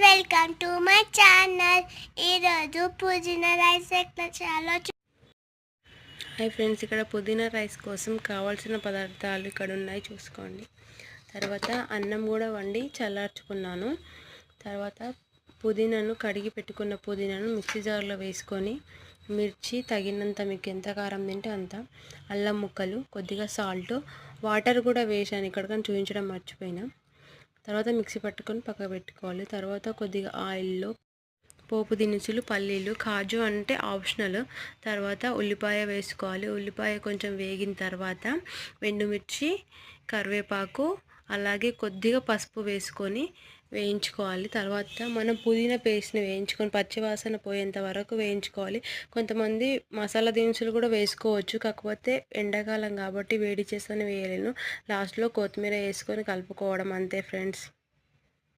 Welcome to my channel. ఈరోజు పుదీనా rice ఎట్లా చేయాలో హాయ్ ఫ్రెండ్స్, ఇక్కడ పుదీనా రైస్ కోసం కావాల్సిన పదార్థాలు ఇక్కడ ఉన్నాయి చూసుకోండి. తర్వాత అన్నం కూడా వండి చల్లార్చుకున్నాను. తర్వాత పుదీనాను కడిగి పెట్టుకున్న పుదీనాను మిక్సీ జార్లో వేసుకొని మిర్చి తగినంత, మీకు ఎంత కారం తింటే అంత, అల్లం ముక్కలు, కొద్దిగా సాల్ట్, వాటర్ కూడా వేసాను ఇక్కడ కానీ చూపించడం మర్చిపోయినా. తర్వాత మిక్సీ పట్టుకొని పక్కకు పెట్టుకోవాలి. తర్వాత కొద్దిగా ఆయిల్లో పోపు దినుసులు, పల్లీలు, కాజు అంటే ఆప్షనల్. తర్వాత ఉల్లిపాయ వేసుకోవాలి. ఉల్లిపాయ కొంచెం వేగిన తర్వాత ఎండుమిర్చి, కరివేపాకు, అలాగే కొద్దిగా పసుపు వేసుకొని వేయించుకోవాలి. తర్వాత మనం పుదీనా పేస్ట్ని వేయించుకొని పచ్చివాసన పోయేంత వరకు వేయించుకోవాలి. కొంతమంది మసాలా దినుసులు కూడా వేసుకోవచ్చు, కాకపోతే ఎండాకాలం కాబట్టి వేడి చేసుకొని వేయలేను. లాస్ట్లో కొత్తిమీర వేసుకొని కలుపుకోవడం, అంతే ఫ్రెండ్స్.